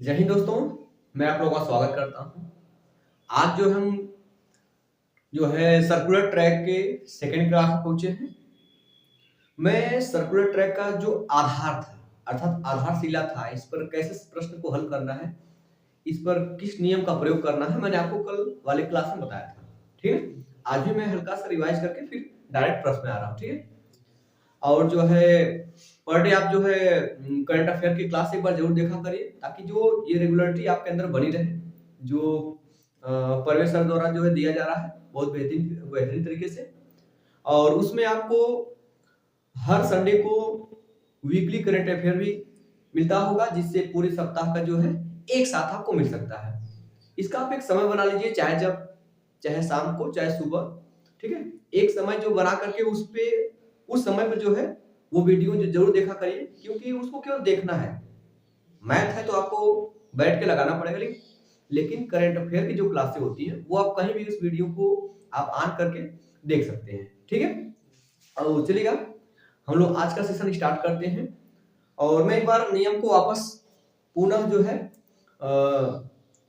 जय हिंद दोस्तों, मैं आप लोगों का स्वागत करता हूं। आज हम सर्कुलर ट्रैक के सेकंड क्लास में पहुंचे हैं। मैं सर्कुलर ट्रैक का जो आधार था अर्थात आधारशिला था, इस पर कैसे प्रश्न को हल करना है, इस पर किस नियम का प्रयोग करना है, मैंने आपको कल वाले क्लास में बताया था। ठीक है, आज भी मैं हल्का सा रिवाइज करके फिर डायरेक्ट प्रश्न में आ रहा हूँ। ठीक है, और पर डे आप करंट अफेयर की क्लास एक बार जरूर देखा करिए, ताकि जो ये रेगुलरिटी आपके अंदर बनी रहे। जो परवेश सर द्वारा दिया जा रहा है बहुत बेहतरीन बेहतरीन तरीके से, और उसमें आपको हर संडे को वीकली करंट अफेयर भी मिलता होगा, जिससे पूरे सप्ताह का एक साथ आपको मिल सकता है। इसका आप एक समय बना लीजिए, चाहे शाम को चाहे सुबह। ठीक है, एक समय जो बना करके उस समय पर वो वीडियो जरूर देखा करिए, क्योंकि उसको केवल देखना है। मैथ है तो आपको बैठ के लगाना पड़ेगा, लेकिन करंट अफेयर की जो क्लासें होती हैं वो आप कहीं भी उस वीडियो को आप ऑन करके देख सकते हैं। ठीक है, और चलिएगा हम लोग आज का सेशन स्टार्ट करते हैं। और मैं एक बार नियम को वापस पुनः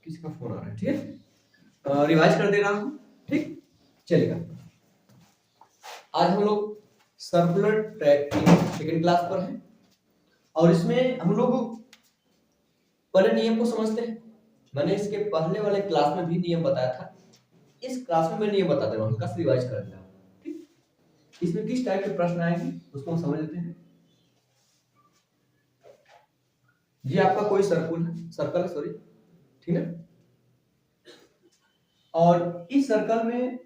किसी का फोन आ रहा है, ठीक है, रिवाइज कर दे रहा हूं। ठीक, चलिएगा। आज हम लोग सर्कुलर ट्रैक की सेकंड क्लास पर हैं, और इसमें हम लोग पहले नियम को समझते हैं। मैंने इसके पहले वाले क्लास में भी नियम बताया था, इस क्लास में मैं नियम बता दे रहा हूँ, हल्का रिवाइज कर दिया। ठीक, इसमें किस टाइप के प्रश्न आएंगे उसको हम समझ लेते हैं। जी, आपका कोई सर्कल है, सॉरी, ठीक है, और इस सर्कल में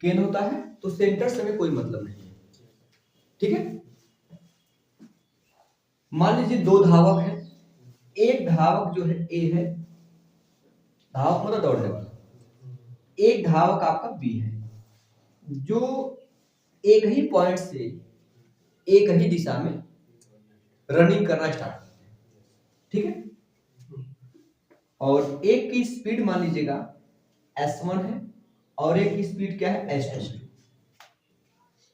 केंद्र होता है, तो सेंटर से हमें कोई मतलब नहीं है। ठीक है, मान लीजिए दो धावक हैं। एक धावक ए है, धावक मतलब दौड़ने वाला। एक धावक आपका बी है, जो एक ही पॉइंट से एक ही दिशा में रनिंग करना स्टार्ट करते हैं। ठीक है, और एक की स्पीड मान लीजिएगा s1 है, और एक की स्पीड क्या है, s2।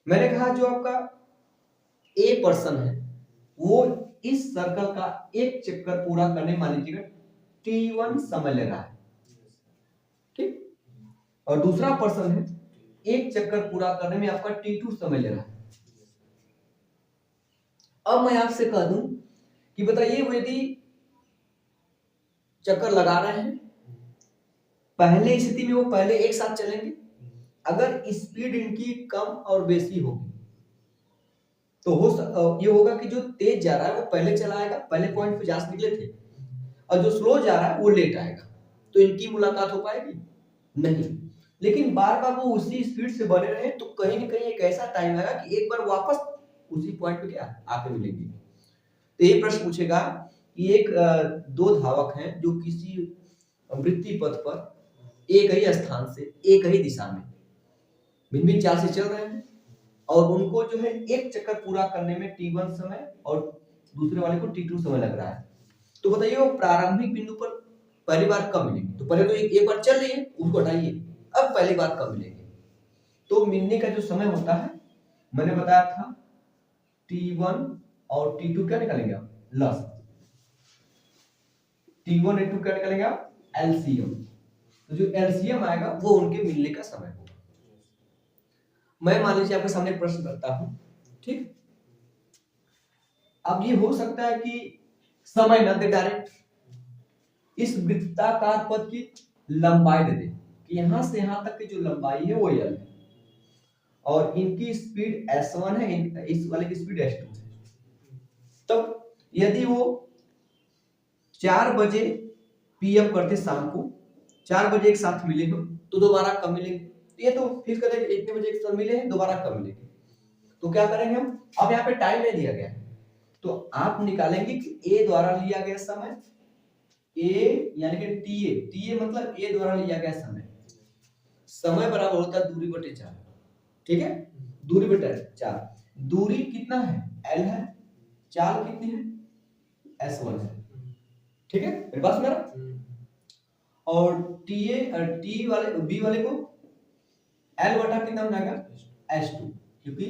मैंने कहा जो आपका ए पर्सन है वो इस सर्कल का एक चक्कर पूरा करने मान लीजिएगा t1 समय ले रहा है। ठीक, और दूसरा पर्सन है एक चक्कर पूरा करने में आपका t2 समय ले रहा है। अब मैं आपसे कह दूं कि बताइए, वो यदि चक्कर लगा रहे हैं, पहले स्थिति में वो पहले एक साथ चलेंगे। अगर स्पीड इनकी कम और बेसी होगी तो ये होगा कि जो तेज जा रहा है वो पहले चलाएगा, पहले पॉइंट पे जहां से निकले थे, और जो स्लो जा रहा है वो लेट आएगा, तो इनकी मुलाकात हो पाएगी नहीं। लेकिन बार बार वो उसी स्पीड से बने रहे तो कहीं ना कहीं एक ऐसा टाइम आएगा कि एक बार वापस उसी पॉइंट पे क्या आके मिलेंगे। तो ये प्रश्न पूछेगा कि दो धावक हैं जो किसी वृत्तीय पथ पर एक ही स्थान से एक ही दिशा में भिन्न भिन्न चाल से चल रहे हैं, और उनको एक चक्कर पूरा करने में t1 समय और दूसरे वाले को t2 समय लग रहा है। तो बताइए वो प्रारंभिक बिंदु पर पहली बार कब मिलेंगे। तो पहले तो एक बार चल लिए, उसको हटाइए, अब पहली बार कब मिलेंगे। तो मिलने का जो समय होता है मैंने बताया था t1 और t2 क्या निकालेंगे आप, लस। t1 और t2 क्या निकालेंगे आप, एलसीएम। तो जो एलसीएम आएगा वो उनके मिलने का समय होगा। मैं मान लीजिए आपके सामने एक प्रश्न करता हूं। ठीक, अब ये हो सकता है कि समय न दे डायरेक्ट, इस वृत्ताकार पथ की लंबाई दे दे कि यहां से यहां तक की जो लंबाई है वो l है, और इनकी स्पीड s1 है, इस वाले की स्पीड s2 है। तब यदि वो 4 बजे पीएम करते शाम को 4 बजे एक साथ मिले हो तो दोबारा कब मिलेंगे। ये तो फिक्स कर देंगे, इतने बजे एक साथ मिले हैं, दोबारा कब मिलेंगे। तो क्या करेंगे हम, अब यहाँ पे टाइम नहीं दिया गया है, तो आप निकालेंगे कि ए द्वारा लिया गया समय, ए यानी कि टीए मतलब ए द्वारा लिया गया समय, समय बराबर होता है दूरी बटे 4। ठीक है, दूरी बटे 4, दूरी कितना है, एल है, चाल कितनी है, s1 है। ठीक है, मेरे पास मेरा, और टी वाले बी वाले को एल बटा कितना बनाएगा, s2, क्योंकि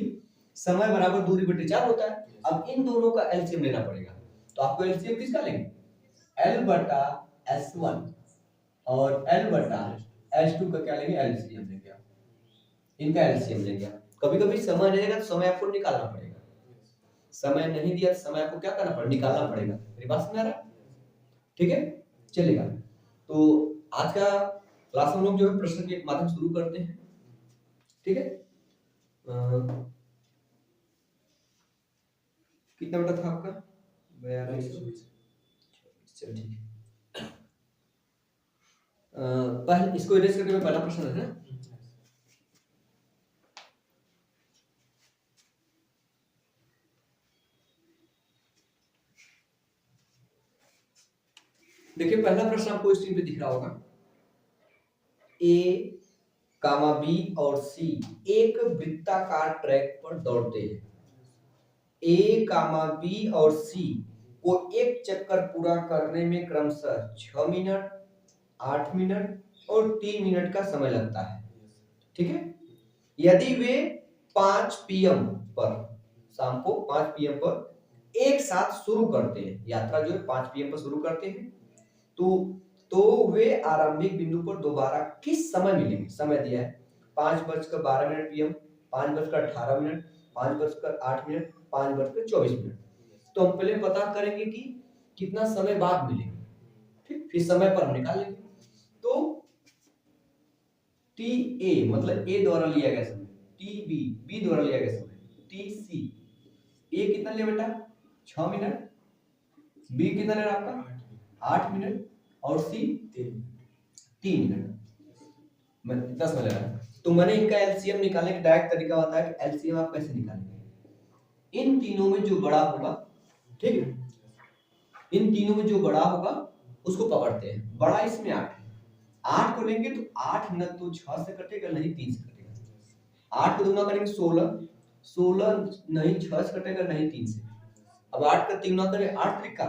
समय बराबर दूरी बटे 4 होता है। अब इन दोनों का एलसीएम लेना पड़ेगा, तो आपको एलसीएम किसका लेंगे, L बटा S1 और L बटा S2 का क्या लेंगे, एलसीएम लेंगे आप, इनका एलसीएम लेंगे आप। कभी कभी समय नहीं रहेगा तो समय आपको निकालना पड़ेगा, समय नहीं दिया तो समय आपको क्या करना पड़ेगा, निकालना पड़ेगा। मेरी बात समझ आ रहा है? ठीक है, चलेगा। तो आज का क्लास हम लोग जो है प्रश्न के माध्यम शुरू करते हैं। ठीक है, कितना बेटा था आपका, 42। चल ठीक है, पहले इसको इरेज करके मैं पहला प्रश्न है ना। देखिए पहला प्रश्न आपको स्क्रीन पे दिख रहा होगा, ए कामा बी और सी एक वृत्ताकार ट्रैक पर दौड़ते हैं। ए कामा बी और सी को एक चक्कर पूरा करने में क्रमशः 6 मिनट, 8 मिनट और 3 मिनट का समय लगता है। ठीक है, यदि वे 5 पीएम पर, शाम को 5 पीएम पर एक साथ शुरू करते हैं, यात्रा जो है 5 पीएम पर शुरू करते हैं, तो वे आरंभिक बिंदु पर दोबारा किस समय मिलेंगे। समय दिया है 5:12 पीएम, 5:18, 5:08, 5:24। तो हम पहले पता करेंगे कि कितना समय बाद मिलेंगे, ठीक, फिर समय पर हम निकालेंगे। तो टी ए मतलब ए द्वारा लिया गया समय, टी बी बी द्वारा लिया गया समय, टी सी ए कितना लिया बेटा 6 मिनट, बी कितना ले रहा आपका 8 मिनट और सी 3 मिनट, मैं 10 में ले रहा हूं। तो मैंने इनका एलसीएम निकालने का डायरेक्ट तरीका होता है कि एलसीएम आप कैसे निकालेंगे, इन तीनों में जो बड़ा होगा, ठीक है, इन तीनों में जो बड़ा होगा उसको पकड़ते हैं। बड़ा इसमें 8 है, 8 को लेंगे तो 8 न तो 6 से कटेगा नहीं 3 से कटेगा, 8 को दुगना करेंगे 16, 16 नहीं 6 से कटेगा नहीं 3 से। अब 8 का 3 गुना करें 8 त्रिका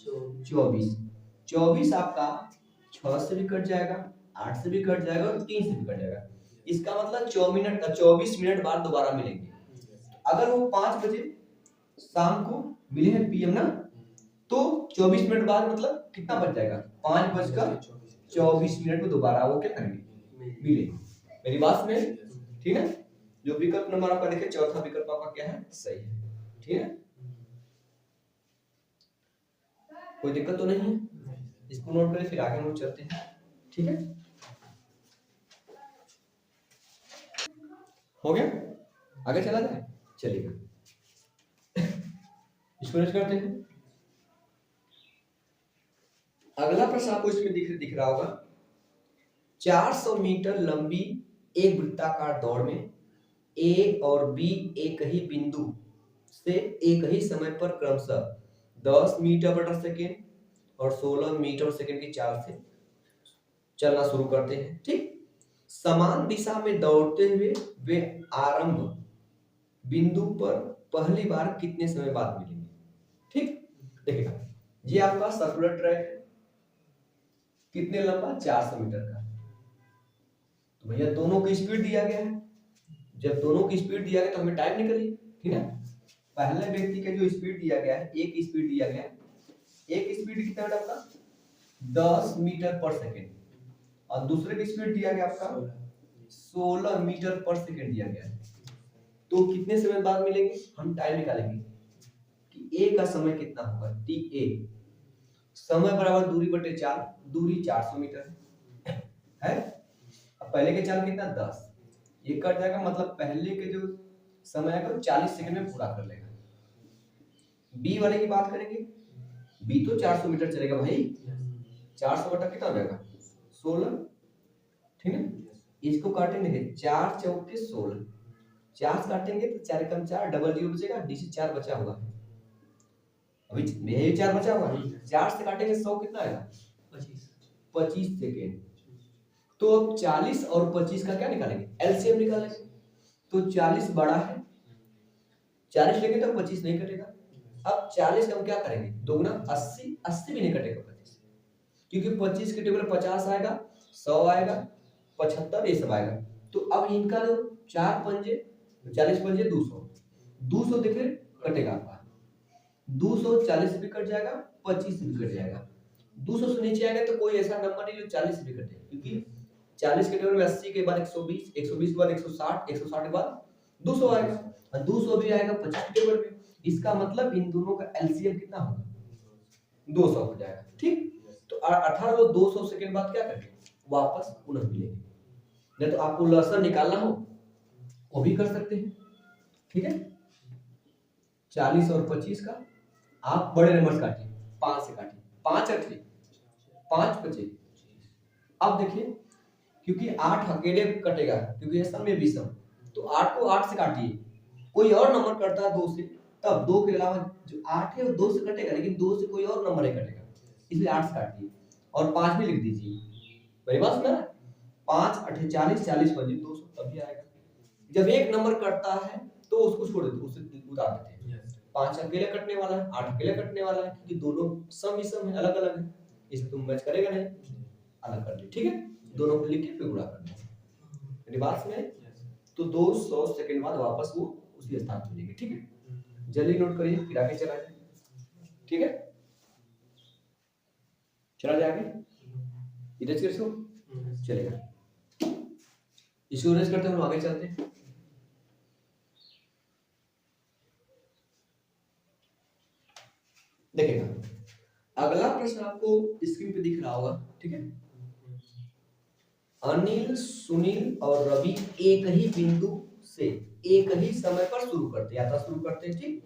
24, 24 आपका 6 से भी कट जाएगा, 8 से भी कट जाएगा और 3 से भी कट जाएगा। इसका मतलब 24 मिनट बाद दोबारा मिलेंगे। अगर वो 5 बजे शाम को मिले हैं पीएम ना, तो 24 मिनट बाद मतलब कितना बच जाएगा, 5:24 में दोबारा वो क्या करेंगे, मिलेंगे। मेरी बात में ठीक है, जो विकल्प नंबर आपका देखे चौथा विकल्प आपका क्या है, सही है। ठीक है, कोई दिक्कत तो नहीं है, इसको नोट करें फिर आगे हम लोग चलते हैं। ठीक है, हो गया, आगे चला जाए, चलिएगा इसको नेक्स्ट करते हैं। अगला प्रश्न आपको इसमें दिख रहा होगा, 400 मीटर लंबी एक वृत्ताकार दौड़ में ए और बी एक ही बिंदु से एक ही समय पर क्रमशः 10 मीटर प्रति सेकेंड और 16 मीटर प्रति सेकेंड की चाल से चलना शुरू करते हैं। ठीक, समान दिशा में दौड़ते हुए वे आरंभ बिंदु पर पहली बार कितने समय बाद मिलेंगे। ठीक, देखिएगा ये आपका सर्कुलर ट्रैक है, कितने लंबा 400 मीटर का, तो भैया दोनों की स्पीड दिया गया है, जब दोनों की स्पीड दिया गया तो हमें टाइम निकलिए। ठीक है, पहले व्यक्ति का जो स्पीड दिया गया है, एक स्पीड दिया गया है, एक स्पीड कितना है आपका 10 मीटर पर सेकेंड और दूसरे की स्पीड दिया गया आपका 16 मीटर पर सेकेंड दिया गया है। तो कितने समय बाद मिलेंगे, हम टाइम निकालेंगे कि ए का समय कितना होगा, टी ए समय बराबर दूरी बटे 4, दूरी 400 मीटर है। अब पहले के चाल कितना 10, ये कट जाएगा, मतलब पहले के जो समय है 40 सेकंड में पूरा कर लेगा। बी वाले की बात करेंगे, बी तो 400 मीटर चलेगा भाई, 400 बटा कितना हो जाएगा 16। ठीक है, इसको काटेंगे 4 चौके 16, 4 से काटेंगे तो 4 कम 4 डबल जीरो बचेगा, डी से 4 बचा होगा, अभी मेरे 4 बचा हुआ, 4 से काटेंगे 100 कितना आएगा 25 सेकेंड। तो अब 40 और 25 का क्या निकालेंगे, एलसीएम निकालेंगे। तो 40 बड़ा है, 40 लेंगे तो 25 नहीं कटेगा। अब 40 का हम क्या करेंगे, दोगुना 80, 80 भी नहीं कटेगा 25, क्योंकि 25 के टेबल 50 आएगा, 100 आएगा, 75 ये सब आएगा। तो अब इनका जो 4 पंजे 40 पंजे 200, 200 देखिए कटेगा आपका, 240 भी कट जाएगा, 25 भी कट जाएगा, 200 से नीचे आएगा तो कोई ऐसा नंबर नहीं जो 40 से भी कटे, क्योंकि 40 के टेबल में 80 के बाद 120, 120 के बाद 160, 160 के बाद 200 आएगा, और 200 भी आएगा 50 के टेबल में। इसका मतलब इन दोनों का एलसीएम कितना होगा? 200 हो जाएगा। ठीक, तो 18 लोग 200 सेकंड बाद क्या करेंगे? वापस पुनः मिलेंगे। नहीं तो आपको लहसन निकालना हो वो भी कर सकते हैं। ठीक है, 40 और 25 का आप बड़े नंबर काटिए, 5 से काटिए, 5 8 5 25। अब देखिए, क्योंकि 8 अकेले कटेगा, क्योंकि ये सम में विषम, तो 8 को 8 से काटिए। कोई और नंबर कटता है 2 से, तब 2 के अलावा जो 8 है वो 2 से कटेगा, लेकिन 2 से कोई और नंबर नहीं कटेगा, इसलिए 8 से काटिए और 5 भी लिख दीजिए। मेरी बात सुना? 5 8 40, 40 25 200 तभी आएगा। जब एक नंबर कटता है तो उसको छोड़ देते, उससे उतार देते हैं। 5 अकेले कटने वाला है, 8 अकेले कटने वाला है, क्योंकि दोनों सम ही सम है, अलग अलग है, इसमें तुम मैच करेगा नहीं, अलग कर ली। ठीक है, दोनों को लिख के फिर गुणा करना है। मेरी बात सुने? तो 200 सेकंड बाद वापस वो उसी स्थान पे मिलेंगे। ठीक है, जल्दी नोट करिए, फिर आगे चला जाए। ठीक है, चला जाए आगे, इधर से इसको चलेगा, इसको रेस करते हैं, हम आगे चलते हैं। देखिएगा, अगला प्रश्न आपको स्क्रीन पे दिख रहा होगा। ठीक है, अनिल, सुनील और रवि एक ही बिंदु से एक ही समय पर शुरू करते, यात्रा शुरू करते हैं। ठीक,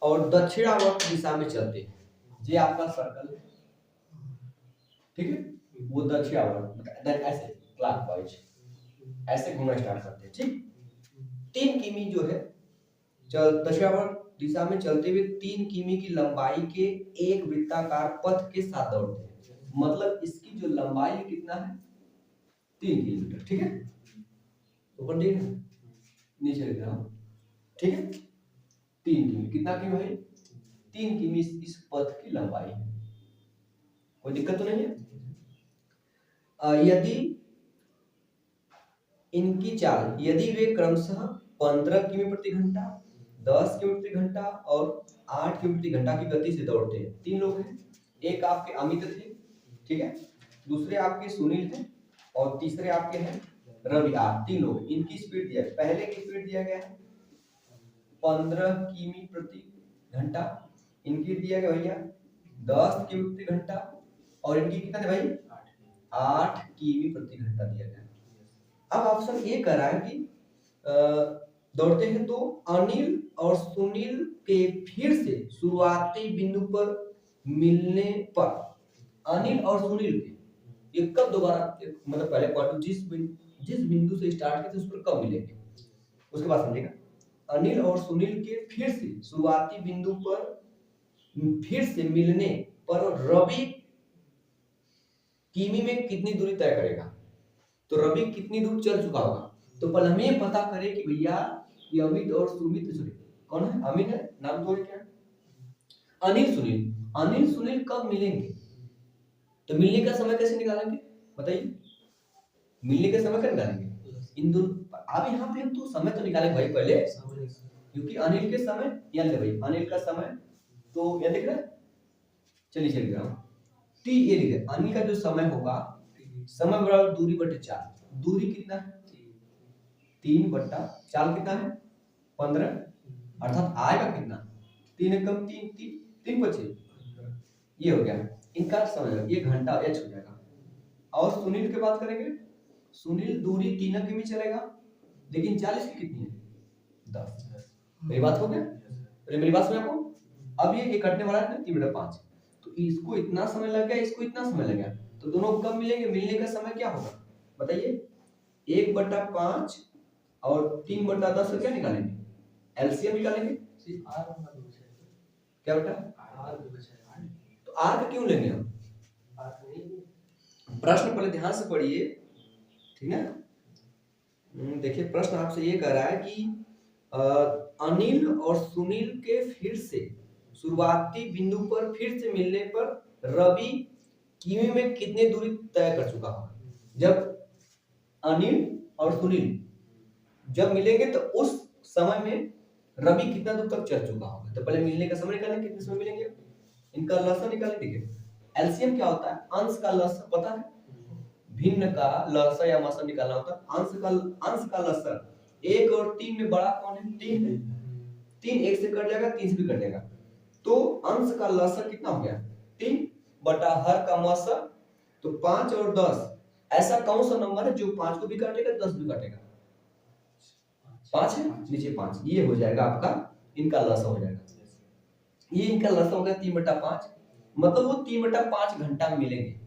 और दक्षिणावर्त दिशा में चलते हैं। ये आपका सर्कल है। ठीक है, वो दक्षिणावर्त ऐसे क्लॉकवाइज ऐसे घूमना स्टार्ट करते हैं। ठीक, 3 किमी जो है दक्षिणावर्त दिशा में चलते हुए 3 किमी की लंबाई के एक वृत्ताकार पथ के साथ दौड़ते हैं। मतलब इसकी जो लंबाई है कितना है? 3 किलोमीटर। ठीक है, ऊपर देख नीचे लिख रहा हूं। ठीक है, 3 किमी, कितना किमी है? 3 किमी इस पथ की लंबाई है। कोई दिक्कत तो नहीं है? यदि इनकी चाल, यदि वे क्रमशः 15 किमी प्रति घंटा, 10 किमी प्रति घंटा और 8 किमी प्रति घंटा की गति से दौड़ते हैं। 3 लोग हैं, एक आपके अमित थे, ठीक है, दूसरे आपके सुनील थे, और तीसरे आपके हैं रवि। 3 लोग, इनकी स्पीड दिया है, पहले की स्पीड दिया गया है 15 किमी प्रति घंटा, इनकी दिया गया भैया 10 किमी प्रति घंटा, और इनकी कितना है भाई? 8 किमी प्रति घंटा दिया गया। अब ऑप्शन ए कह रहा है कि दौड़ते हैं तो अनिल और सुनील के फिर से शुरुआती बिंदु पर मिलने पर, अनिल और सुनील के ये कब दोबारा, मतलब पहले पॉइंट जिस बिंदु से स्टार्ट किए थे उस पर कब मिलेंगे, उसके बाद समझेगा। अनिल और सुनील के फिर से शुरुआती बिंदु पर फिर से मिलने पर रवि किमी में कितनी दूरी तय करेगा? तो रवि कितनी दूर चल चुका होगा? तो पहले हमें ये पता करें कि भैया ये अमित और सुमित, सॉरी कौन है? अमित है, नाम तो क्या है? अनिल सुनील, अनिल सुनील कब मिलेंगे? तो मिलने का समय कैसे निकालेंगे बताइए? मिलने का समय कैसे निकालेंगे? इन दोनों, अब यहाँ पे हम तो समय तो निकालेंगे भाई पहले, क्योंकि अनिल के समय यहाँ ले भाई, अनिल का समय तो यहाँ दिख रहा है, चलिए चलिए टी ये लिखे, अनिल का जो समय होगा, समय बराबर दूरी बटे 4, दूरी कितना है? 3 बटा 4 कितना है? 15, अर्थात आएगा कितना? 3 एकम 3 3 3 25, ये हो गया इनका समय, ये घंटा एच हो जाएगा। और सुनील की बात करेंगे, सुनील दूरी 3 किमी चलेगा, लेकिन 40 की कितनी है? 10। मेरी बात हो गया? मेरी बात सुने आपको? अब ये कटने वाला है 3 बटा 5, तो इसको इतना समय लग गया, इसको इतना समय लग गया, तो दोनों कब मिलेंगे? मिलने का समय क्या होगा बताइए? 1 बटा 5 और 3 बटा 10 से क्या निकालेंगे? एलसीएम निकालेंगे। क्या बेटा? तो आर का क्यों लेंगे हम? प्रश्न पहले ध्यान से पढ़िए, ठीक है? देखिए प्रश्न आपसे ये कह रहा है कि अनिल और सुनील के फिर से शुरुआती बिंदु पर फिर से मिलने पर रवि किमी में कितनी दूरी तय कर चुका होगा? जब अनिल और सुनील जब मिलेंगे तो उस समय में रवि कितना दूर तक चल चुका होगा? तो पहले मिलने का समय निकालें, कितने समय मिलेंगे, इनका लसन निकालें। देखिए एलसीएम क्या होता है? अंश का लसाअ, पता है? भिन्न का लसाअ या मसा निकालना होता है। अंश का लसाअ 1 और 3 में बड़ा कौन है? 3 है। 3 1 से कट जाएगा, 3 से भी कट जाएगा, तो अंश का लसाअ कितना हो गया? 3 बटा हर का मसा, तो 5 और 10, ऐसा कौन सा नंबर है जो 5 को भी काटेगा 10 भी काटेगा? 5 है, नीचे 5, ये हो जाएगा आपका इनका लसाअ हो जाएगा। ये इनका लसाअ हो गया 3/5, मतलब वो 3/5 घंटा में मिलेंगे।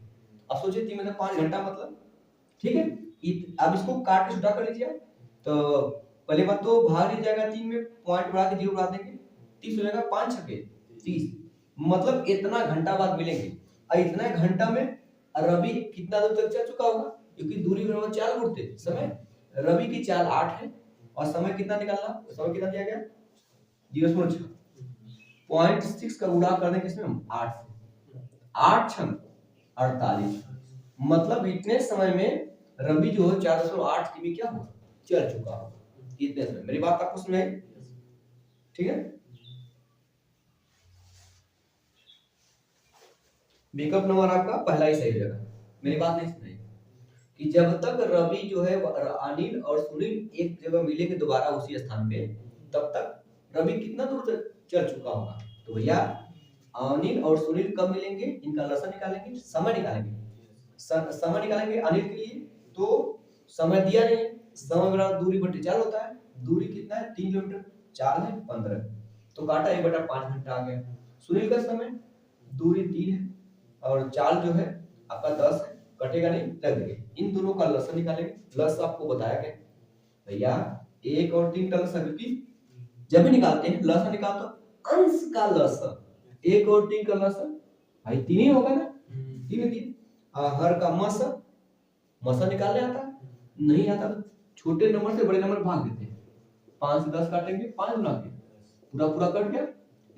अब सोचिए 3/5 घंटा मतलब, ठीक है। अब इसको काट के छुटा कर लीजिए, तो पहले बात तो भाग नहीं जाएगा 3 में, पॉइंट बढ़ा के 0 बढ़ा देंगे, 30 हो जाएगा, 5 छके 30, मतलब इतना घंटा बाद मिलेंगे। और इतना घंटा में रवि कितना दूर तक चल चुका होगा, क्योंकि दूरी बराबर चाल उड़ते समय, रवि की चाल 8 है और समय कितना निकालना, समय कितना दिया गया 0.6, 0.6 का गुणा कर दें किसमें, 8 से, 8 छंग 48, मतलब इतने समय में रवि जो है 4.8 किमी क्या हो चल चुका हो इतने समय। मेरी बात आपको समझ में, ठीक है। विकल्प नंबर आपका पहला ही सही रहेगा। मेरी बात नहीं सुनाई कि जब तक रवि जो है अनिल और सुनील एक जगह मिलेंगे दोबारा उसी स्थान पे, तब तक रवि कितना दूर तक चल चुका होगा। तो भैया अनिल और सुनील कब मिलेंगे, इनका लसाअ निकालेंगे, समय निकालेंगे, समय निकालेंगे अनिल के लिए, तो समय दिया नहीं है, समय बराबर दूरी बटे चाल होता है, दूरी कितना है 3 किलोमीटर, चाल है 15, तो काटा 1/5 घंटा आ गया। सुनील का समय, दूरी 3 है और चाल जो है आपका 10 है, कटेगा नहीं, लग देंगे। इन दोनों का लसाअ निकालेंगे, लसाअ आपको बताया गया भैया 1 और 3 का लसाअ, क्योंकि जब भी निकालते हैं लसाअ निकालते अंश का लसाअ, 1 और 3 का लसाअ भाई 3 ही होगा ना, 3 है 3, हर का मसा निकालने आता है, नहीं आता तो छोटे नंबर से बड़े नंबर भाग देते हैं, 5 से 10 काटेंगे, 5 गुना के पूरा पूरा कट गया,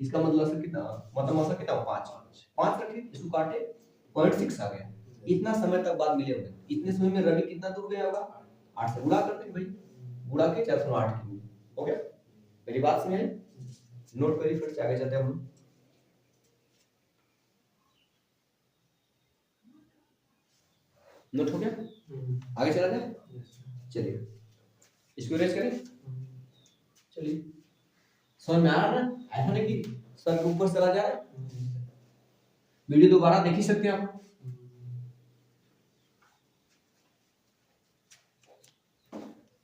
इसका मतलब कितना, मतलब मसा कितना 5 रखे, इसको काटे 0.6 आ गया। इतना समय तक बाद मिले होंगे, इतने समय में रवि कितना दूर गया होगा, 8 से गुणा करते हैं भाई, गुणा के 408 की हो गया। मेरी बात समझ में, नोट करिए, फिर से आगे चलते हैं हम। नोट हो गया, आगे चला जाए, चलिए इसको रेज करें, चलिए समझ में आ रहा है ना, ऐसा नहीं कि सर के ऊपर चला जा रहा है, वीडियो दोबारा देख ही सकते हैं आप।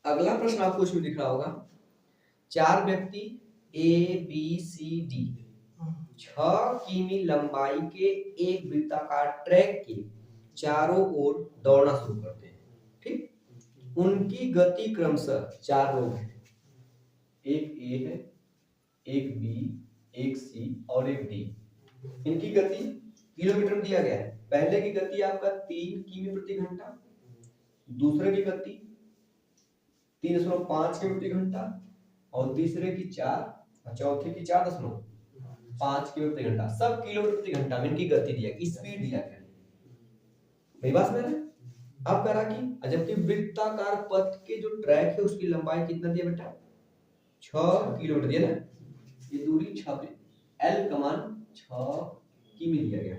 अगला प्रश्न आपको इसमें दिख रहा होगा, 4 व्यक्ति ए बी सी डी 6 किमी लंबाई के एक वृत्ताकार ट्रैक के चारों ओर दौड़ना शुरू करते हैं, ठीक। उनकी गति क्रमशः 4 लोग हैं, एक ए है, एक बी, एक सी और एक डी। इनकी गति किलोमीटर में दिया गया है। पहले की गति आपका 3 किमी प्रति घंटा, दूसरे की गति 3.5 किमी प्रति घंटा और तीसरे की 4 और चौथे की 4.5 किमी प्रति घंटा, सब किलोमीटर प्रति घंटा में इनकी गति दिया, स्पीड दिया गया। मेरी बात समझ रहे हैं? अब करा कि जबकि वृत्ताकार पथ के जो ट्रैक है उसकी लंबाई कितना दिया बेटा, 6 किलोमीटर दिया ना, ये दूरी 6 एल का मान 6 किमी दिया गया।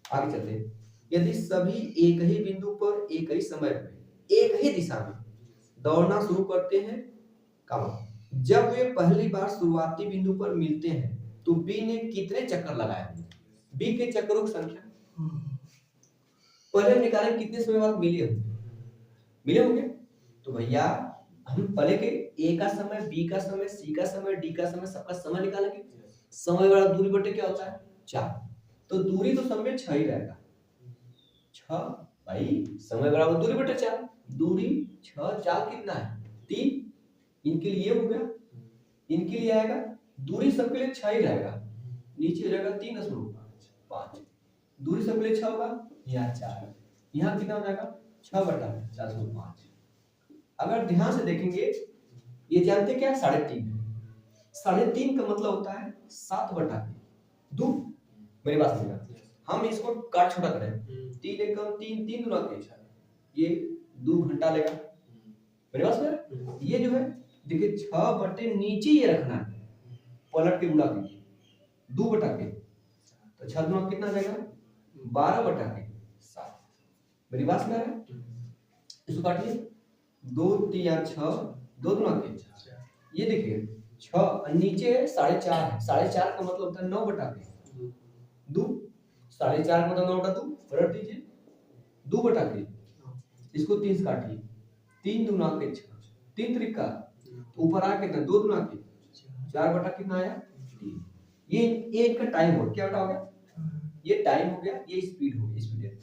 आगे चलते हैं, यदि सभी एक ही बिंदु पर एक ही समय में एक ही दिशा में दौड़ना शुरू करते हैं, जब वे पहली बार शुरुआती बिंदु पर मिलते हैं तो बी ने कितने चक्कर लगाए होंगे, बी के चक्करों की संख्या पहले निकालें, कितने समय बाद मिले होंगे। तो भैया हम पहले के ए का समय, बी का समय, सी का समय, डी का समय, सबका समय निकालेंगे। समय वाला दूरी बटे क्या होता है 4, तो दूरी तो सब में 6 ही रहेगा, 6 भाई समय बराबर दूरी बटे 4, दूरी 6, 4 कितना है 3, इनके लिए हो गया, इनके लिए आएगा दूरी सबके लिए 6 ही रहेगा, नीचे हो जाएगा 3.5, दूरी सबके लिए 6 होगा, यहाँ 4, यहाँ कितना हो जाएगा 6/405। अगर ध्यान से देखेंगे, ये जानते क्या 3.5 है, 3.5 का मतलब होता है 7/2। मेरी बात समझना, हम इसको काट छोटा करें, 3 एकम 3, 3 गुना के ये 2 घंटा लेगा। मेरी बात समझ, ये जो है देखिए 6 बटे नीचे ये रखना है, पलट के गुणा कीजिए 2 बटा के, तो 6 गुना कितना जाएगा 12/7। मेरी बात सुना रहे हैं? इसको काटिए, 2 3 6, 2 दूना के, ये देखिए 6 और नीचे 4.5 है, 4.5 का मतलब होता है 9/2, 4.5 का मतलब 9/2 रट दीजिए, 2/3, इसको 3 से काटिए, 3 दूना के 6, 3 त्रिका, ऊपर आ कितना 2 दूना के 4 बटा कितना आया 3। ये इनका टाइम हो, क्या हो गया, ये टाइम हो गया, ये स्पीड हो गई, स्पीड।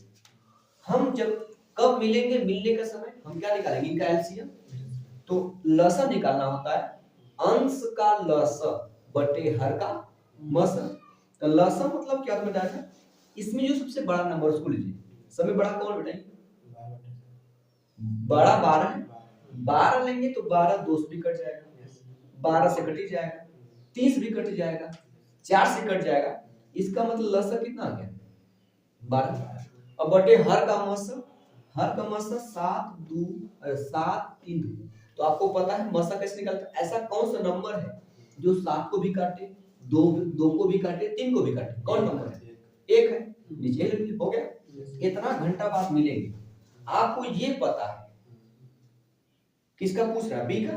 हम जब कब मिलेंगे, मिलने का समय हम क्या निकालेंगे, इनका एलसीएम। तो लसा निकालना होता है अंश का लस बटे हर का मस। तो लसा मतलब क्या तुम्हें बताया था, इसमें जो सबसे बड़ा नंबर उसको लीजिए। समय बड़ा कौन बेटा, बड़ा 12 है, 12 लेंगे तो 12 2 से भी कट जाएगा, 12 से कट ही जाएगा, 30 भी कट जाएगा, 4 से कट जाएगा, इसका मतलब लसा कितना आ गया 12। अब बटे हर का मस, हर का मस 7 2 7 3 2। तो आपको पता है मसा कैसे निकलता है, ऐसा कौन सा नंबर है जो 7 को भी काटे, 2 को भी काटे, 3 को भी काटे, कौन नंबर है, 1 है, नीचे हो गया। इतना घंटा बाद मिलेंगे, आपको ये पता है, किसका पूछ रहा है, बी का,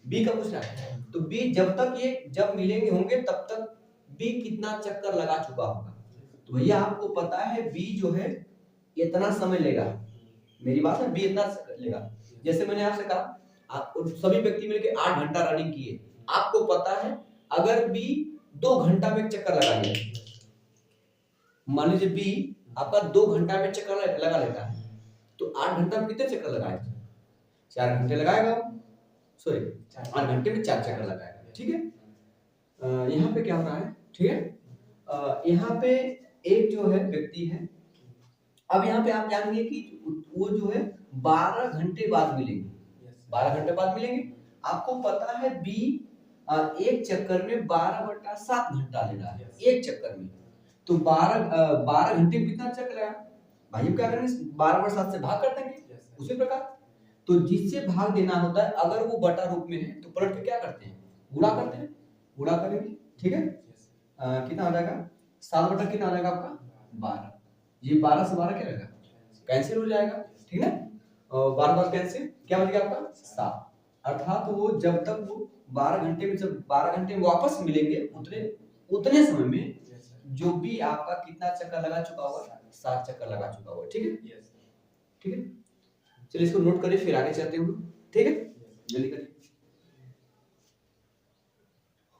बी का पूछ रहा है। तो बी जब तक ये जब मिलेंगे होंगे तब तक बी कितना चक्कर लगा चुका होगा। तो भैया आपको पता है बी जो है इतना समय लेगा, मेरी बात है, बी इतना लेगा। जैसे मैंने आपसे कहा सभी व्यक्ति मिलकर 8 घंटा रनिंग किए, आपको पता है अगर बी 2 घंटा में चक्कर लगा लिया, मान लीजिए बी आपका 2 घंटा में चक्कर लगा लेता है, तो 8 घंटा में कितने चक्कर लगाएगा, 4 घंटे लगाएगा, सॉरी 8 घंटे में 4 चक्कर लगाएगा, ठीक है। यहाँ पे क्या हो रहा है, ठीक है, यहाँ पे एक जो है व्यक्ति है, अब यहाँ पे आप जानेंगे कि वो जो है 12 घंटे बाद मिलेंगे, 12 घंटे बाद मिलेंगे। आपको पता है बी एक चक्कर में 12/7 घंटा ले रहा है, एक चक्कर में। तो 12 घंटे में कितना चक्कर लगा भाई, क्या करेंगे 12/7 से भाग कर देंगे, उसी प्रकार। तो जिससे भाग देना होता है, अगर वो बटा रूप में है तो पलट के क्या करते हैं, गुणा करते हैं, गुणा करेंगे, ठीक है। कितना आ जाएगा 7 बटा कितना आ जाएगा आपका 12, ये 12 से 12 क्या रहेगा, कैंसिल हो जाएगा, ठीक है। 12 कैंसिल, क्या बच गया आपका 7। अर्थात वो जब तक वो 12 घंटे में, जब 12 घंटे में वापस मिलेंगे उतने समय में जो भी आपका कितना चक्कर लगा चुका होगा, 7 चक्कर लगा चुका होगा, ठीक है, ठीक है। चलिए इसको नोट करिए, फिर आगे चलते हैं, ठीक है, जल्दी करिए,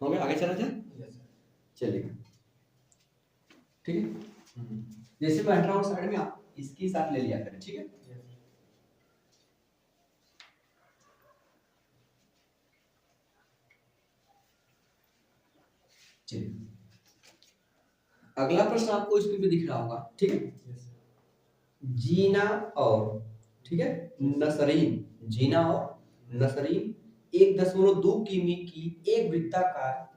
हो गया, आगे चला जाए, चलिए, ठीक है। जैसे मैं हट रहा हूँ साइड में, आप इसकी साथ ले लिया करें, ठीक है। चलिए अगला प्रश्न आपको स्क्रीन पे दिख रहा होगा, ठीक है। जीना और, ठीक है, नसरीन, जीना और नसरीन 1.2 किमी की एक वृत्ताकार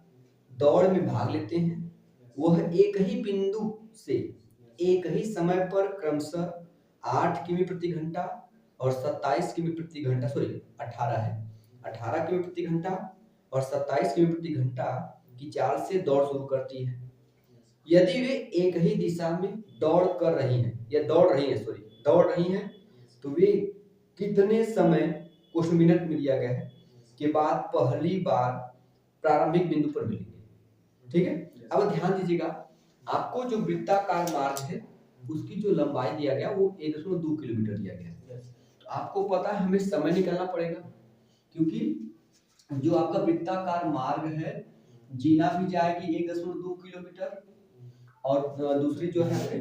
दौड़ में भाग लेते हैं। वह एक ही बिंदु से एक ही समय पर क्रमशः 8 किमी प्रति घंटा और 27 किमी प्रति घंटा, सॉरी 18 है, 18 किमी प्रति घंटा और 27 किमी प्रति घंटा की चाल से दौड़ शुरू करती है। यदि वे एक ही दिशा में दौड़ कर रही हैं, या दौड़ रही हैं, सॉरी दौड़ रही हैं, तो वे कितने समय, क्वेश्चन मिनट में दिया गया है, के बाद पहली बार प्रारंभिक बिंदु पर मिलेंगे, ठीक है। अब ध्यान दीजिएगा, आपको जो वृत्ताकार मार्ग है उसकी जो लंबाई दिया गया वो 1.2 किलोमीटर दिया गया है। तो आपको पता है हमें समय निकालना पड़ेगा, क्योंकि जो आपका वृत्ताकार मार्ग है, जीना भी जाएगी 1.2 किलोमीटर और दूसरी जो है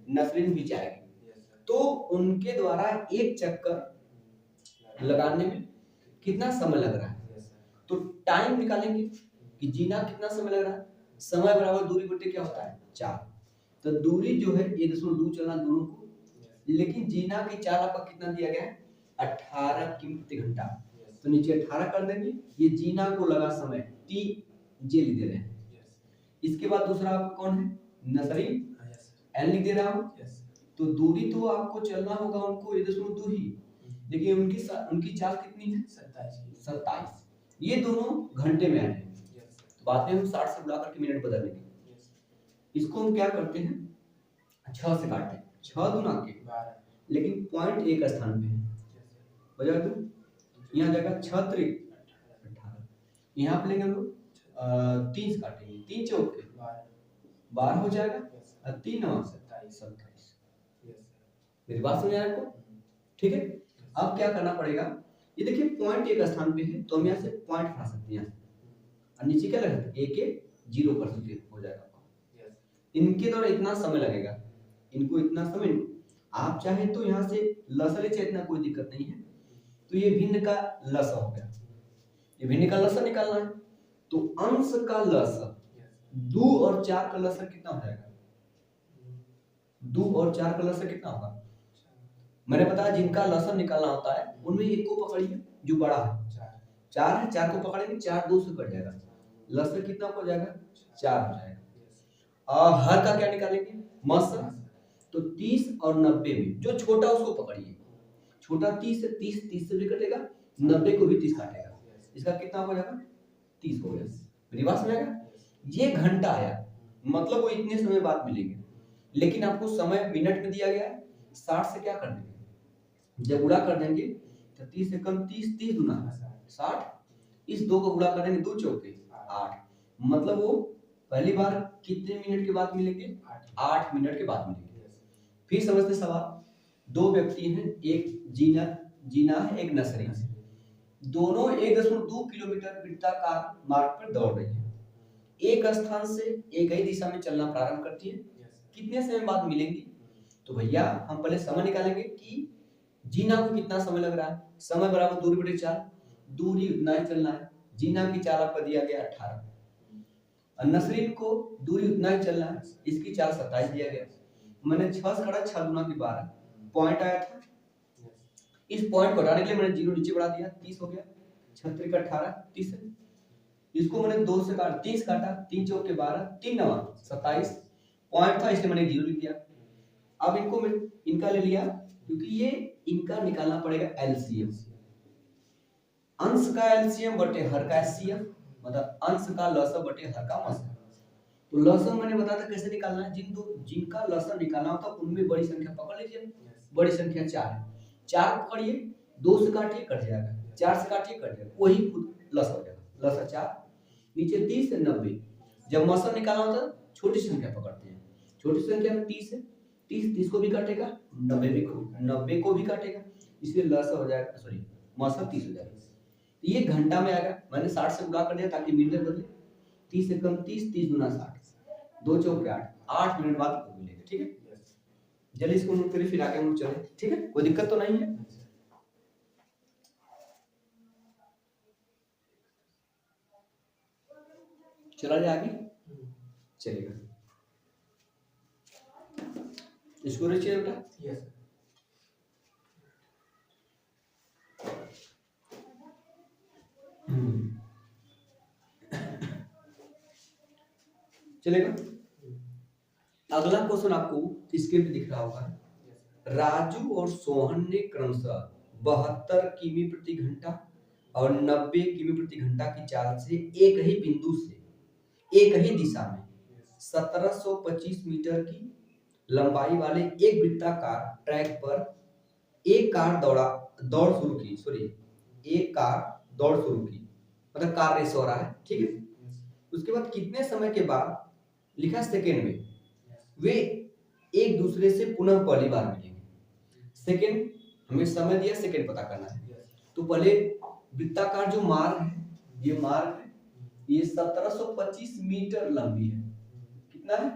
नसरीन भी जाएगी, तो उनके द्वारा एक चक्कर लगाने में कितना समय लग रहा है। तो टाइम निकालेंगे कि जीना कितना समय लग रहा है, समय बराबर दूरी बटे क्या होता है 4। तो दूरी जो है 1.2 चलना दोनों को, लेकिन जीना की चाल आपका कितना दिया गया है 18 किमी प्रति घंटा, तो नीचे 18 कर देंगे। ये जीना को लगा समय टी जे लिख दे रहे हैं। इसके बाद दूसरा आपका कौन है, नसरीन, एल लिख दे रहा हूं। तो दूरी तो आपको चलना होगा उनको 1.2 ही, लेकिन उनकी चाल कितनी है 27। ये दोनों घंटे में आए हैं, तो बाद में हम 60 से बुला करके मिनट बदल लेंगे। इसको हम क्या करते हैं, 6 से काटते हैं, 6 दूना के 12, लेकिन पॉइंट एक स्थान पे है, बजा तो यहाँ जाएगा 6 त्रिक 18, यहाँ पे लेंगे हम लोग 3 से काटेंगे, 3 चौक 12 हो जाएगा और 3 9 27। मेरी बात समझ आया आपको? ठीक है, अब क्या करना पड़ेगा, ये देखिए पॉइंट एक स्थान पे है तो हम यहाँ से पॉइंट हटा सकते हैं, और नीचे क्या लगा एक 0 कर सकते हो जाएगा। इनके द्वारा इतना समय लगेगा, इनको इतना समय, आप चाहे तो यहाँ से लसा ले चाहे, इतना कोई दिक्कत नहीं है। तो ये भिन्न का लसा हो गया, ये भिन्न का लसा निकालना है, तो अंश का लसा 2 और 4 का लसा कितना हो जाएगा, 2 और 4 का लसा कितना होगा, मैंने बताया जिनका लसन निकालना होता है उनमें एक को पकड़िए जो बड़ा है, 4 है, 4 को पकड़ेंगे, 4 2 से कट जाएगा, लसन कितना हो जाएगा 4 हो जाएगा। और हर का क्या निकालेंगे, मस, तो 30 और 90 में जो छोटा उसको पकड़िए, छोटा 30 है, 30 से भी कटेगा, 90 को भी 30 काटेगा, इसका कितना हो जाएगा 30 हो गया। मेरी बात समझ आएगा? ये घंटा आया, मतलब वो इतने समय बाद मिलेंगे, लेकिन आपको समय मिनट में दिया गया है, 60 से क्या कर देंगे, जब गुणा कर देंगे तो 30 से कम 30, 30 गुना 60, इस 2 को गुणा करेंगे 2 चौके 8, मतलब वो पहली बार कितने मिनट के बाद मिलेंगे, 8 मिनट के बाद मिलेंगे। फिर समझते सवाल, 2 व्यक्ति हैं, एक जीना है, एक नसरीन है, दोनों 1.2 किलोमीटर वृत्ताकार मार्ग पर दौड़ रही हैं, एक स्थान से एक ही दिशा में चलना प्रारंभ करती है, कितने समय बाद मिलेंगी, तो भैया हम पहले समय निकालेंगे कि जीना को कितना समय लग रहा है, समय बराबर दूरी बटे 4, दूरी उतना ही चलना है, जीना की चाल आपका दिया गया 18, नसरीन को दूरी उतना ही चलना है, इसकी चाल 27 दिया गया, मैंने 6 से काटा, 6 गुना की 12 पॉइंट आया था, इस पॉइंट को हटाने के लिए मैंने 0 नीचे बढ़ा दिया, 30 हो गया, 36 का 18 30 है, इसको मैंने 2 से काटा, 30 काटा, 3 चौके 12, 3 9 27 पॉइंट था, इसलिए मैंने 0 लिख दिया। अब इनको मैं इनका ले लिया, क्योंकि ये इनका निकालना पड़ेगा एलसीएम, अंश का एलसीएम बटे हर का एचसीएफ, मतलब अंश का लसा बटे हर का मस। तो लसन मैंने बताया था कैसे निकालना है, जिनका लसन निकालना होता है उनमें बड़ी संख्या पकड़ लीजिए, बड़ी संख्या 4 है, 4 पकड़िए, 2 से काटिए कट जाएगा, 4 से काटिए कट जाएगा, वही खुद लसा हो जाएगा, लसा 4, नीचे 30 से 90, जब मसल निकालना होता है छोटी संख्या पकड़ते हैं, छोटी संख्या में 30 है, 30 को भी काटेगा, 90 को भी काटेगा, इसलिए लसा हो जाएगा, सॉरी मसल 30 हो जाएगा। तो ये घंटा में आएगा, मैंने 60 से गुणा कर दिया ताकि मिनट बदले, 30 से कम 30, 30 गुना 60, 2 चौके 8 मिनट बाद मिलेगा। ठीक है, चलिए इसको नोट करिए, फिर आगे हम चले। ठीक है, कोई दिक्कत तो नहीं है? चला जाए आगे, चलेगा, इसको रचिए बेटा। यस चलेगा। अगला क्वेश्चन आपको स्क्रीन पे दिख रहा होगा, राजू और सोहन ने क्रमशः 72 किमी प्रति घंटा और 90 किमी प्रति घंटा की चाल से एक ही बिंदु से एक ही दिशा में 1725 मीटर की लंबाई वाले एक वृत्ताकार ट्रैक पर एक कार दौड़ शुरू की, एक कार दौड़ शुरू की, मतलब कार रेस हो रहा है। ठीक है, उसके बाद कितने समय के बाद, लिखा सेकेंड में, वे एक दूसरे से पुनः पहली बार मिलेंगे। सेकेंड हमें समय दिया, सेकेंड पता करना है, तो पहले वृत्ताकार जो मार्ग है, ये मार्ग है, ये 1725 मीटर लंबी है, कितना है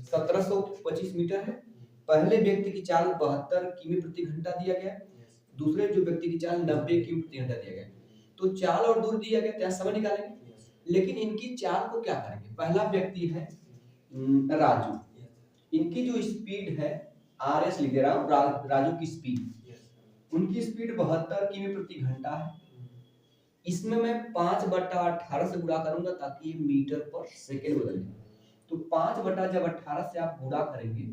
1725 मीटर है। पहले व्यक्ति की चाल 72 किमी प्रति घंटा दिया गया, दूसरे जो व्यक्ति की चाल 90 किमी प्रति घंटा दिया गया, तो चाल और दूरी दिया गया, तो समय निकालेंगे, लेकिन इनकी चाल को क्या करेंगे, पहला व्यक्ति है राजू, इनकी जो स्पीड है RS लिख दे रहा हूं, राजू की स्पीड, उनकी स्पीड 72 किमी प्रति घंटा है, इसमें मैं 5/18 से गुणा करूंगा ताकि ये मीटर पर सेकेंड बदल जाए, तो 5/18 से आप गुणा करेंगे,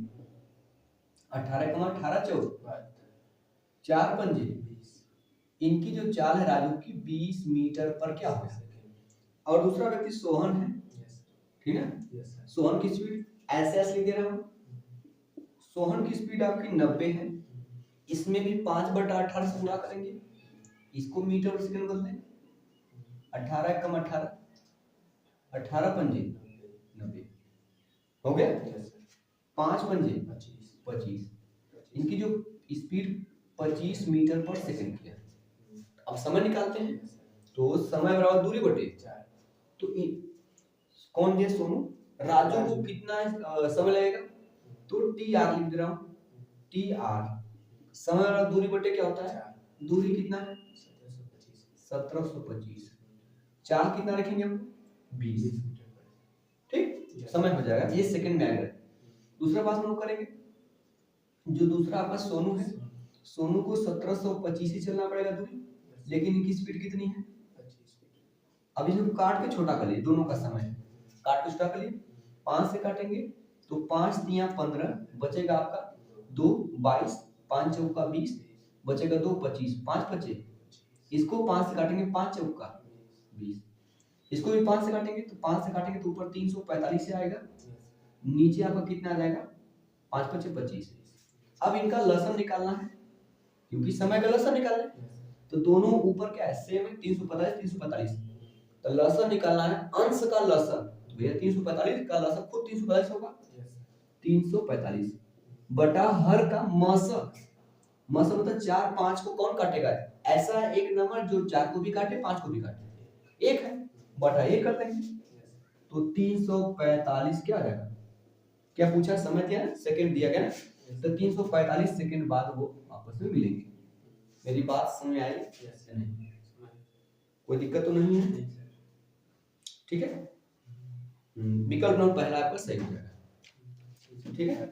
18 चौक 4 पंजे, इनकी जो चाल है राजू की 20 मीटर पर क्या होगा, और दूसरा व्यक्ति सोहन है, ठीक है, सोहन की स्पीड ऐसे लिख दे रहा हूं, सोहन की स्पीड आपकी 90 है, इसमें भी 5/18 से गुणा करेंगे, इसको मीटर पर सेकंड कर दें, 18 कम 18, 18 पंजे 90 हो गया, 5 पंजे 25, इनकी जो स्पीड 25 मीटर पर सेकंड की है। अब समय निकालते हैं, तो समय बराबर दूरी बटे, तो कौन दे सोनू, राजू को कितना समय लगेगा, तो टी आर लिख दे रहा हूं, टी आर, समय बराबर दूरी बटे क्या होता है, दूरी कितना है 1725, चार कितना रखेंगे हम 20, ठीक, समय हो जाएगा, ये सेकंड में आएगा। दूसरा बात हम लोग करेंगे, जो दूसरा आपका सोनू है, सोनू को 1725 ही चलना पड़ेगा दूरी, लेकिन इनकी स्पीड कितनी है, अभी जो काट के छोटा कर लिए, दोनों का समय काट के छोटा कर लिए, 5 से काटेंगे तो 5 तिया 15, बचेगा आपका 2 22, 5 चौका 20, बचेगा 2 25, 5 बचे, इसको 5 से काटेंगे 5 चौका 20, इसको भी 5 से काटेंगे, तो 5 से काटेंगे तो ऊपर 345 से आएगा, नीचे आपका कितना आ जाएगा 5 5 25। अब इनका लसन निकालना है, क्योंकि समय का लसन निकालना है, तो दोनों ऊपर क्या है सेम है, 345 345, तो लसन निकालना है, अंश का लसन, तो भैया 345 का लसन खुद 345 होगा, 345 बटा हर का मसक, मसक मतलब 4 5 को कौन काटेगा, ऐसा एक नंबर जो 4 को भी काटे 5 को भी काटे, एक है, बटा 1 कर देंगे, तो 345 क्या आ जाएगा, क्या पूछा, समय दिया ना, सेकंड दिया गया ना, तो 345 सेकंड बाद वो आपस में मिलेंगे। मेरी बात समझ आई या नहीं, कोई दिक्कत तो नहीं है, ठीक है, विकल्प नंबर पहला आपका सही हो जाएगा, ठीक है,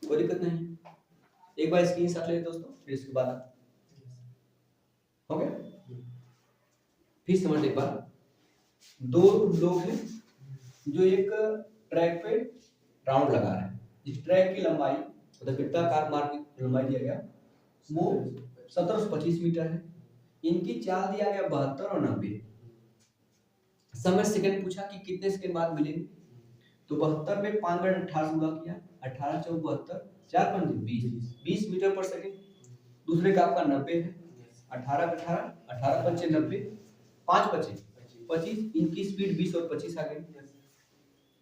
कोई दिक्कत नहीं। एक बार स्क्रीनशॉट ले दोस्तों, फिर इसके बाद हो गया, फिर समझ एक बार, दो लोग हैं जो एक ट्रैक पे राउंड लगा रहे हैं, इस ट्रैक की लंबाई मतलब वृत्ताकार मार्ग की लंबाई दिया गया वो 1725 मीटर है, इनकी चाल दिया गया 72 और 90, समय सेकंड पूछा कि कितने सेकंड बाद मिलेंगे, तो 72 में 5/18 गुणा किया, 18 चौक 72, 4 पंजे 20 मीटर पर सेकंड, दूसरे का आपका 90 है, 18 18 18 पंचे 90, 5 बचे 25, इनकी स्पीड 20 और 25 आ गई।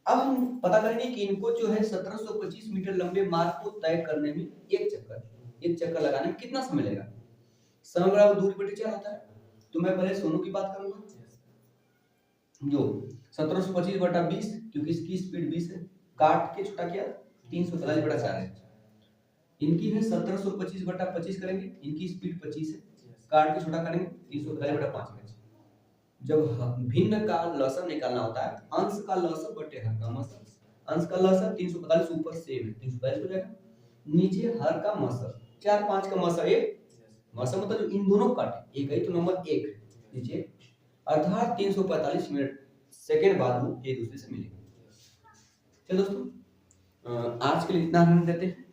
अब हम पता करेंगे कि इनको जो है 1725 मीटर लंबे मार्ग को तय करने में एक चक्कर लगाने में कितना समय लगेगा, समय बराबर दूरी बटे 4 होता है, तो मैं पहले सोनू की बात करूंगा, जो 1725 बटा 20, क्योंकि इसकी स्पीड 20 है, काट के छोटा किया 345 बटा 4 है, इनकी है 1725 बटा 25 करेंगे, इनकी स्पीड 25 है, काट के छोटा करेंगे 345 बटा 5 है। जब भिन्न का लसन निकालना होता है, अंश का लसन बटे हर का मसल, अंश का लसन 345 ऊपर सेम है 345 हो जाएगा, नीचे हर का मसल 4 5 का मसल, एक मसल मतलब जो इन दोनों काटे एक है तो नंबर 1 नीचे, अर्थात 345 मिनट सेकंड बाद वो एक दूसरे से मिलेंगे। चलो दोस्तों, आज के लिए इतना हम देते हैं।